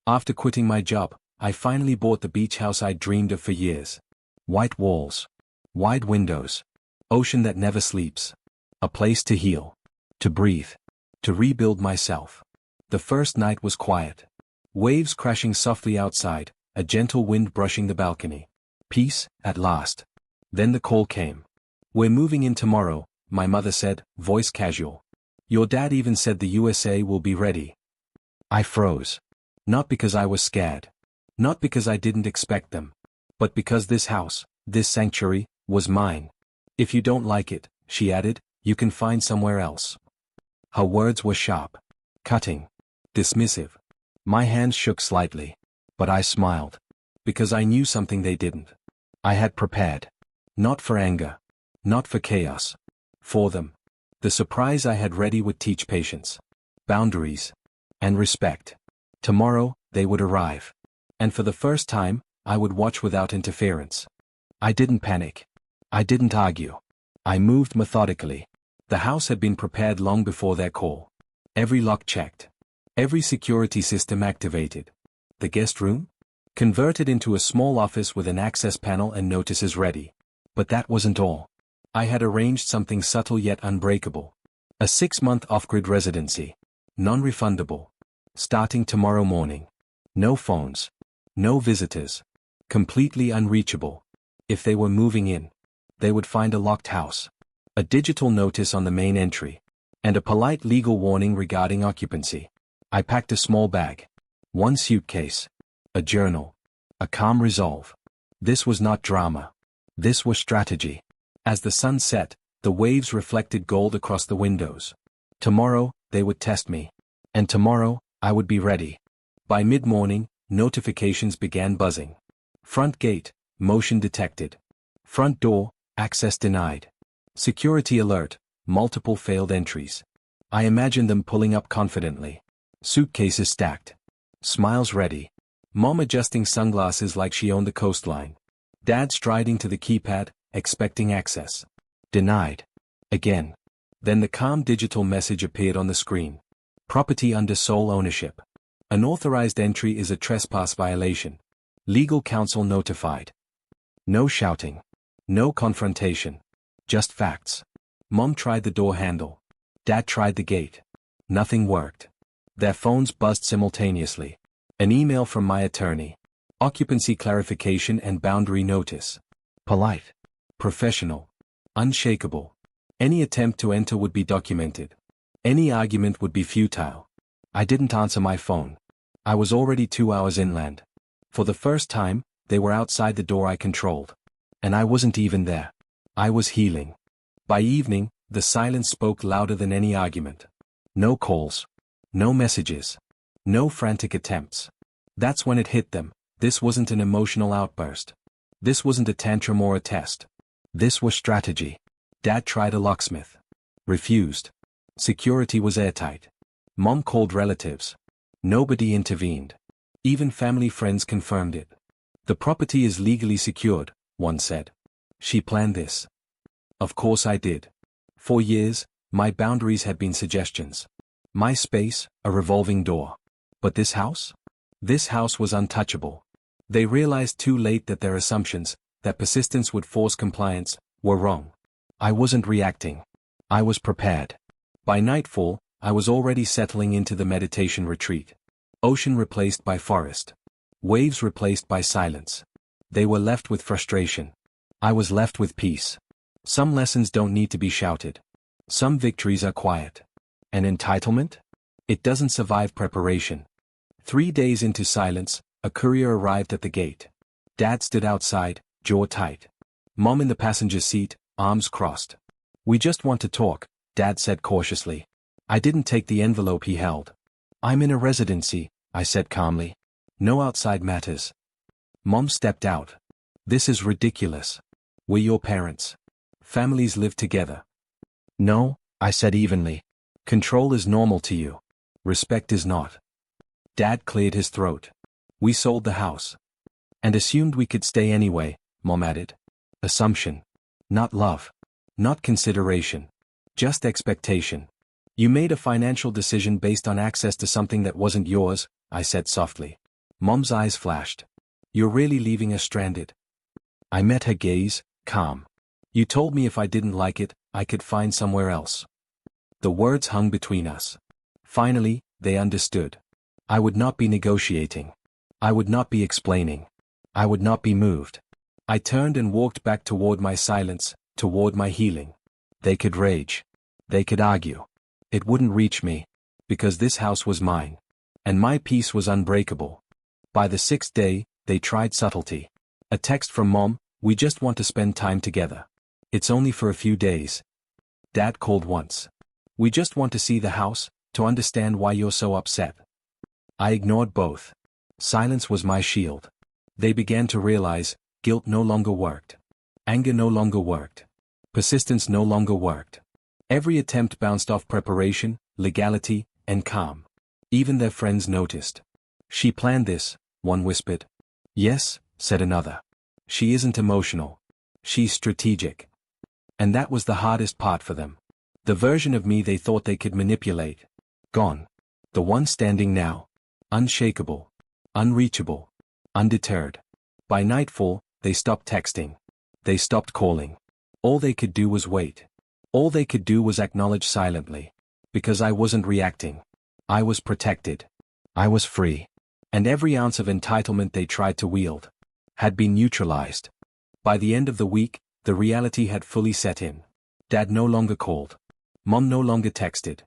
After quitting my job, I finally bought the beach house I'd dreamed of for years. White walls. Wide windows. Ocean that never sleeps. A place to heal. To breathe. To rebuild myself. The first night was quiet. Waves crashing softly outside, a gentle wind brushing the balcony. Peace, at last. Then the call came. "We're moving in tomorrow," my mother said, voice casual. "Your dad even said the USA will be ready." I froze. Not because I was scared. Not because I didn't expect them. But because this house, this sanctuary, was mine. "If you don't like it," she added, "you can find somewhere else." Her words were sharp. Cutting. Dismissive. My hands shook slightly. But I smiled. Because I knew something they didn't. I had prepared. Not for anger. Not for chaos. For them. The surprise I had ready would teach patience. Boundaries. And respect. Tomorrow, they would arrive. And for the first time, I would watch without interference. I didn't panic. I didn't argue. I moved methodically. The house had been prepared long before their call. Every lock checked. Every security system activated. The guest room? Converted into a small office with an access panel and notices ready. But that wasn't all. I had arranged something subtle yet unbreakable. A 6-month off-grid residency. Non-refundable. Starting tomorrow morning. No phones. No visitors. Completely unreachable. If they were moving in, they would find a locked house. A digital notice on the main entry. And a polite legal warning regarding occupancy. I packed a small bag. One suitcase. A journal. A calm resolve. This was not drama. This was strategy. As the sun set, the waves reflected gold across the windows. Tomorrow, they would test me. And tomorrow, I would be ready. By mid-morning, notifications began buzzing. Front gate, motion detected. Front door, access denied. Security alert, multiple failed entries. I imagined them pulling up confidently. Suitcases stacked. Smiles ready. Mom adjusting sunglasses like she owned the coastline. Dad striding to the keypad, expecting access. Denied. Again. Then the calm digital message appeared on the screen. Property under sole ownership. Unauthorized entry is a trespass violation. Legal counsel notified. No shouting. No confrontation. Just facts. Mom tried the door handle. Dad tried the gate. Nothing worked. Their phones buzzed simultaneously. An email from my attorney. Occupancy clarification and boundary notice. Polite. Professional. Unshakable. Any attempt to enter would be documented. Any argument would be futile. I didn't answer my phone. I was already 2 hours inland. For the first time, they were outside the door I controlled. And I wasn't even there. I was healing. By evening, the silence spoke louder than any argument. No calls. No messages. No frantic attempts. That's when it hit them. This wasn't an emotional outburst. This wasn't a tantrum or a test. This was strategy. Dad tried a locksmith. Refused. Security was airtight. Mom called relatives. Nobody intervened. Even family friends confirmed it. The property is legally secured, one said. She planned this. Of course I did. For years, my boundaries had been suggestions. My space, a revolving door. But this house? This house was untouchable. They realized too late that their assumptions, that persistence would force compliance, were wrong. I wasn't reacting. I was prepared. By nightfall, I was already settling into the meditation retreat. Ocean replaced by forest. Waves replaced by silence. They were left with frustration. I was left with peace. Some lessons don't need to be shouted. Some victories are quiet. And entitlement? It doesn't survive preparation. 3 days into silence, a courier arrived at the gate. Dad stood outside, jaw tight. Mom in the passenger seat, arms crossed. "We just want to talk," Dad said cautiously. I didn't take the envelope he held. "I'm in a residency," I said calmly. "No outside matters." Mom stepped out. "This is ridiculous. We're your parents. Families live together." "No," I said evenly. "Control is normal to you. Respect is not." Dad cleared his throat. "We sold the house. And assumed we could stay anyway," Mom added. "Assumption. Not love. Not consideration. Just expectation. You made a financial decision based on access to something that wasn't yours," I said softly. Mom's eyes flashed. You're really leaving us stranded? I met her gaze, calm. You told me if I didn't like it, I could find somewhere else. The words hung between us. Finally, they understood. I would not be negotiating. I would not be explaining. I would not be moved. I turned and walked back toward my silence, toward my healing. They could rage. They could argue. It wouldn't reach me, because this house was mine. And my peace was unbreakable. By the 6th day, they tried subtlety. A text from Mom, we just want to spend time together. It's only for a few days. Dad called once. We just want to see the house, to understand why you're so upset. I ignored both. Silence was my shield. They began to realize, guilt no longer worked. Anger no longer worked. Persistence no longer worked. Every attempt bounced off preparation, legality, and calm. Even their friends noticed. She planned this, one whispered. Yes, said another. She isn't emotional. She's strategic. And that was the hardest part for them. The version of me they thought they could manipulate. Gone. The one standing now. Unshakable. Unreachable. Undeterred. By nightfall, they stopped texting. They stopped calling. All they could do was wait. All they could do was acknowledge silently. Because I wasn't reacting. I was protected. I was free. And every ounce of entitlement they tried to wield had been neutralized. By the end of the week, the reality had fully set in. Dad no longer called. Mom no longer texted.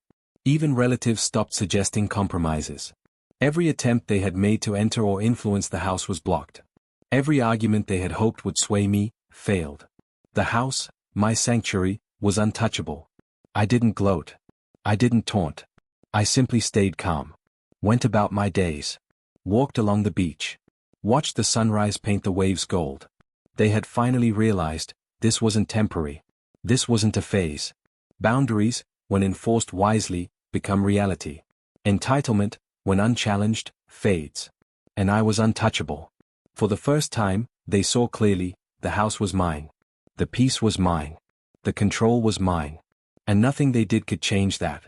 Even relatives stopped suggesting compromises. Every attempt they had made to enter or influence the house was blocked. Every argument they had hoped would sway me, failed. The house, my sanctuary, was untouchable. I didn't gloat. I didn't taunt. I simply stayed calm. Went about my days. Walked along the beach. Watched the sunrise paint the waves gold. They had finally realized, this wasn't temporary. This wasn't a phase. Boundaries, when enforced wisely, become reality. Entitlement, when unchallenged, fades. And I was untouchable. For the first time, they saw clearly, the house was mine. The peace was mine. The control was mine. And nothing they did could change that.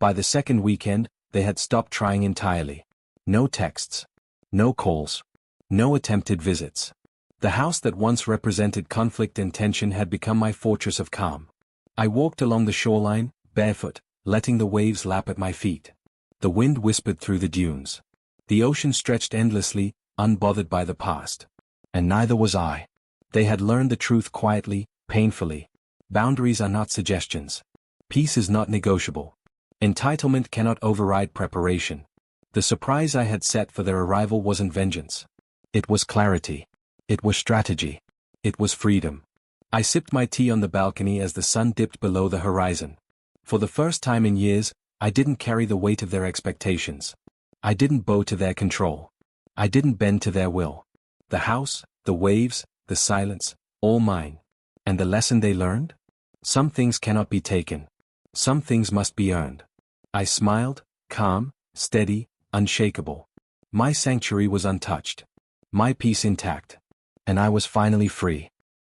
By the second weekend, they had stopped trying entirely. No texts. No calls. No attempted visits. The house that once represented conflict and tension had become my fortress of calm. I walked along the shoreline, barefoot, letting the waves lap at my feet. The wind whispered through the dunes. The ocean stretched endlessly, unbothered by the past. And neither was I. They had learned the truth quietly, painfully. Boundaries are not suggestions. Peace is not negotiable. Entitlement cannot override preparation. The surprise I had set for their arrival wasn't vengeance. It was clarity. It was strategy. It was freedom. I sipped my tea on the balcony as the sun dipped below the horizon. For the first time in years, I didn't carry the weight of their expectations. I didn't bow to their control. I didn't bend to their will. The house, the waves, the silence, all mine. And the lesson they learned? Some things cannot be taken. Some things must be earned. I smiled, calm, steady, unshakable. My sanctuary was untouched. My peace intact. And I was finally free.